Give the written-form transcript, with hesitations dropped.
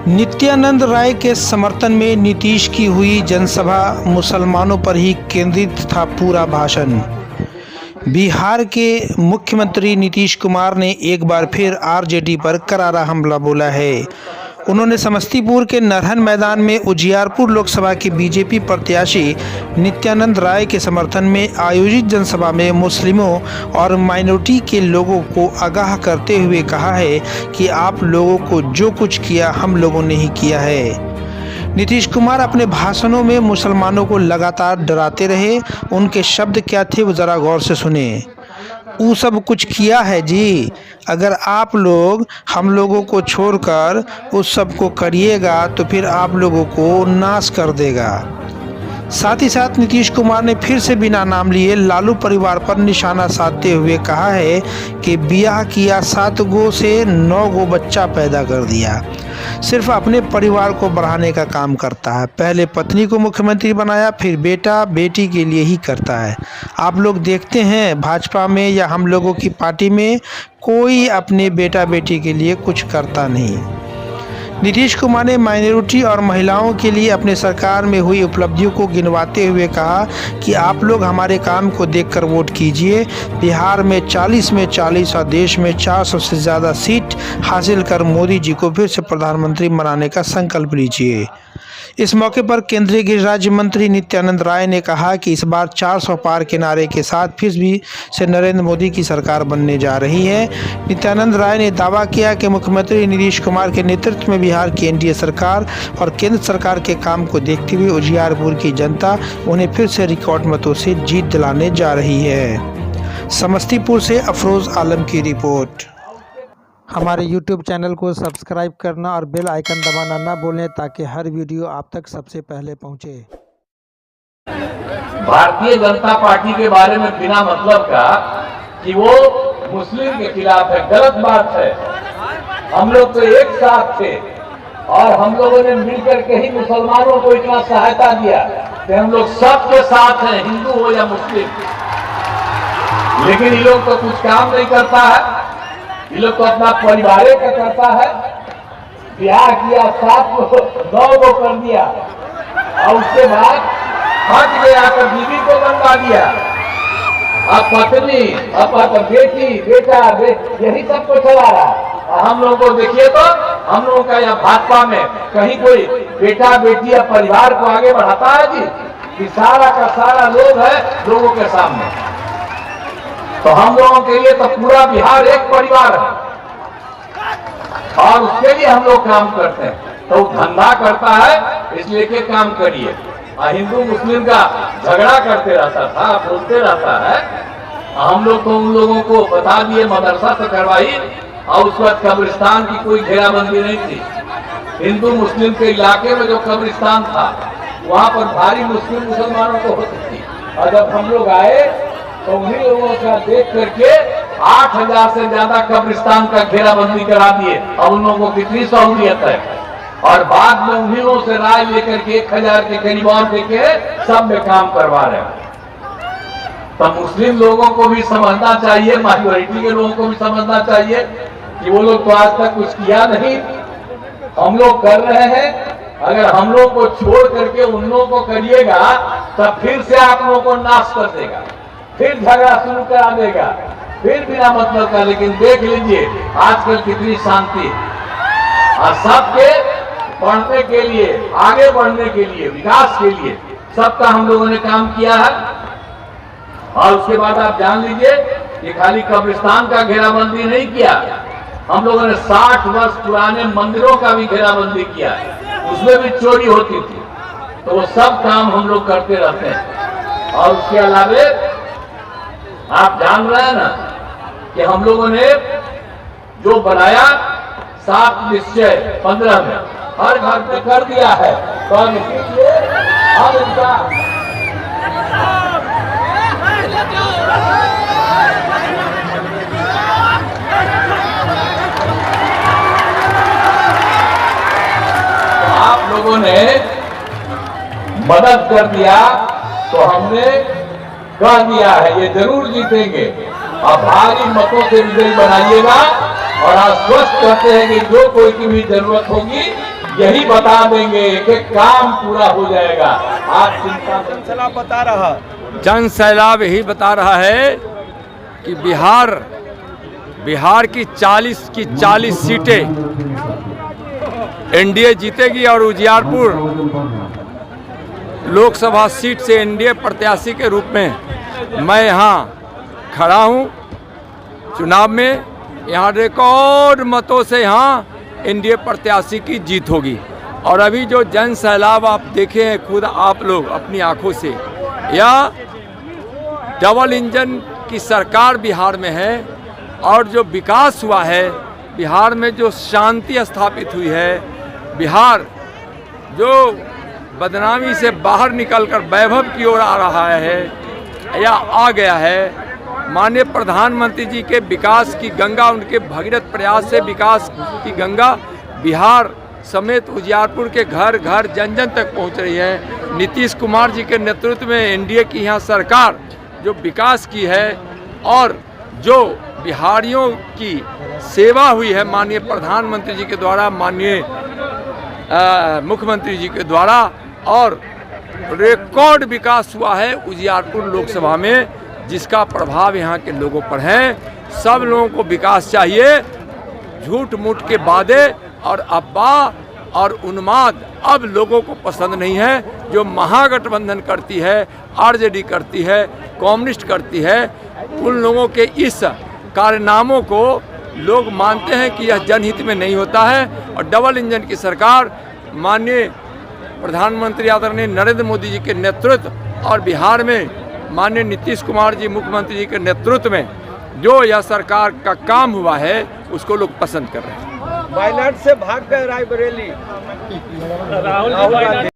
नित्यानंद राय के समर्थन में नीतीश की हुई जनसभा, मुसलमानों पर ही केंद्रित था पूरा भाषण। बिहार के मुख्यमंत्री नीतीश कुमार ने एक बार फिर आरजेडी पर करारा हमला बोला है। उन्होंने समस्तीपुर के नरहन मैदान में उजियारपुर लोकसभा के बीजेपी प्रत्याशी नित्यानंद राय के समर्थन में आयोजित जनसभा में मुस्लिमों और माइनॉरिटी के लोगों को आगाह करते हुए कहा है कि आप लोगों को जो कुछ किया हम लोगों ने ही किया है। नीतीश कुमार अपने भाषणों में मुसलमानों को लगातार डराते रहे। उनके शब्द क्या थे वो ज़रा गौर से सुने। वो सब कुछ किया है जी, अगर आप लोग हम लोगों को छोड़कर उस सब को करिएगा तो फिर आप लोगों को नाश कर देगा। साथ ही साथ नीतीश कुमार ने फिर से बिना नाम लिए लालू परिवार पर निशाना साधते हुए कहा है कि ब्याह किया 7 गो से 9 गो बच्चा पैदा कर दिया, सिर्फ अपने परिवार को बढ़ाने का काम करता है। पहले पत्नी को मुख्यमंत्री बनाया, फिर बेटा बेटी के लिए ही करता है। आप लोग देखते हैं भाजपा में या हम लोगों की पार्टी में कोई अपने बेटा बेटी के लिए कुछ करता नहीं। नीतीश कुमार ने माइनॉरिटी और महिलाओं के लिए अपने सरकार में हुई उपलब्धियों को गिनवाते हुए कहा कि आप लोग हमारे काम को देखकर वोट कीजिए। बिहार में 40 में 40 और देश में 400 से ज़्यादा सीट हासिल कर मोदी जी को फिर से प्रधानमंत्री बनाने का संकल्प लीजिए। इस मौके पर केंद्रीय गृह राज्य मंत्री नित्यानंद राय ने कहा कि इस बार 400 पार के नारे के साथ फिर भी से नरेंद्र मोदी की सरकार बनने जा रही है। नित्यानंद राय ने दावा किया कि मुख्यमंत्री नीतीश कुमार के नेतृत्व में बिहार की एनडीए सरकार और केंद्र सरकार के काम को देखते हुए उजियारपुर की जनता उन्हें फिर से रिकॉर्ड मतों से जीत दिलाने जा रही है। समस्तीपुर से अफरोज आलम की रिपोर्ट। हमारे YouTube चैनल को सब्सक्राइब करना और बेल आइकन दबाना ना भूलें ताकि हर वीडियो आप तक सबसे पहले पहुंचे। भारतीय जनता पार्टी के बारे में बिना मतलब का कि वो मुस्लिम के खिलाफ है, गलत बात है। हम लोग तो एक साथ थे और हम लोगों ने मिलकर के ही मुसलमानों को इतना सहायता दिया कि हम लोग सबके साथ हैं, हिंदू हो या मुस्लिम। लेकिन ये लोग तो कुछ काम नहीं करता है, ये लोग तो अपना परिवार का करता है। ब्याह किया 7 को 9 को कर दिया और उसके बाद हट गया तो बीवी को बनवा दिया। अब पत्नी, अब बेटी बेटा यही सबको चला रहा है। और हम लोगों को देखिए तो हम लोगों का यह भाजपा में कहीं कोई बेटा बेटी या परिवार को आगे बढ़ाता है जी, कि सारा का सारा लोग है लोगों के सामने। तो हम लोगों के लिए तो पूरा बिहार एक परिवार है और उसके लिए हम लोग काम करते हैं। तो धंधा करता है इसलिए के काम करिए। हिंदू मुस्लिम का झगड़ा करते रहता था, बोलते रहता है। हम लोग तो उन लोगों को बता दिए, मदरसा से करवाई और उस वक्त कब्रिस्तान की कोई घेराबंदी नहीं थी। हिंदू मुस्लिम के इलाके में जो कब्रिस्तान था वहां पर भारी मुस्लिम मुसलमानों को होती थी। और जब हम लोग आए तो उन्हीं लोगों का देख करके 8000 से ज्यादा कब्रिस्तान का घेराबंदी करा दिए और उन लोगों को कितनी सहूलियत है। और बाद में उन्हीं लोगों से राय लेकर के 1000 के करीब और देके सब में काम करवा रहे हैं। तो मुस्लिम लोगों को भी समझना चाहिए, माइनॉरिटी के लोगों को भी समझना चाहिए कि वो लोग तो आज तक कुछ किया नहीं, हम लोग कर रहे हैं। अगर हम लोग को छोड़ करके उन लोगों को करिएगा तब फिर से आप लोगों को नाश कर देगा, फिर झगड़ा शुरू करा देगा, फिर बिना मतलब का। लेकिन देख लीजिए आजकल कितनी शांति और सबके पढ़ने के लिए, आगे बढ़ने के लिए, विकास के लिए सबका हम लोगों ने काम किया है। और उसके बाद आप जान लीजिए कि खाली कब्रिस्तान का घेराबंदी नहीं किया, हम लोगों ने 60 वर्ष पुराने मंदिरों का भी घेराबंदी किया, उसमें भी चोरी होती थी। तो वो सब काम हम लोग करते रहते हैं। और उसके अलावे आप जान रहे हैं ना कि हम लोगों ने जो बनाया 7 निश्चय 15 में हर घर पे कर दिया है। तो हम इसीलिए हम उनका आप लोगों ने मदद कर दिया तो हमने कह दिया है ये जरूर जीतेंगे। अब भारी मतों से विजयी बनाइएगा और आश्वस्त करते हैं कि जो कोई की भी जरूरत होगी यही बता देंगे कि काम पूरा हो जाएगा। आप चिंता सैलाब बता रहा, जन सैलाब यही बता रहा है कि बिहार की 40 सीटें एनडीए जीतेगी और उजियारपुर लोकसभा सीट से एनडीए प्रत्याशी के रूप में मैं यहाँ खड़ा हूँ। चुनाव में यहाँ रिकॉर्ड मतों से यहाँ एनडीए प्रत्याशी की जीत होगी। और अभी जो जन सैलाब आप देखे हैं खुद आप लोग अपनी आंखों से, या डबल इंजन की सरकार बिहार में है और जो विकास हुआ है बिहार में, जो शांति स्थापित हुई है, बिहार जो बदनामी से बाहर निकलकर वैभव की ओर आ रहा है या आ गया है, माननीय प्रधानमंत्री जी के विकास की गंगा, उनके भगीरथ प्रयास से विकास की गंगा बिहार समेत उजियारपुर के घर घर जन जन तक पहुंच रही है। नीतीश कुमार जी के नेतृत्व में एनडीए की यहाँ सरकार जो विकास की है और जो बिहारियों की सेवा हुई है माननीय प्रधानमंत्री जी के द्वारा, माननीय मुख्यमंत्री जी के द्वारा, और रिकॉर्ड विकास हुआ है उजियारपुर लोकसभा में, जिसका प्रभाव यहाँ के लोगों पर है। सब लोगों को विकास चाहिए, झूठ मूठ के वादे और अफवाह और उन्माद अब लोगों को पसंद नहीं है। जो महागठबंधन करती है, आरजेडी करती है, कम्युनिस्ट करती है, उन लोगों के इस कारनामों को लोग मानते हैं कि यह जनहित में नहीं होता है। और डबल इंजन की सरकार माननीय प्रधानमंत्री आदरणीय नरेंद्र मोदी जी के नेतृत्व और बिहार में माननीय नीतीश कुमार जी मुख्यमंत्री जी के नेतृत्व में जो यह सरकार का काम हुआ है उसको लोग पसंद कर रहे हैं। वायनाड से भाग गए रायबरेली राहुल गांधी।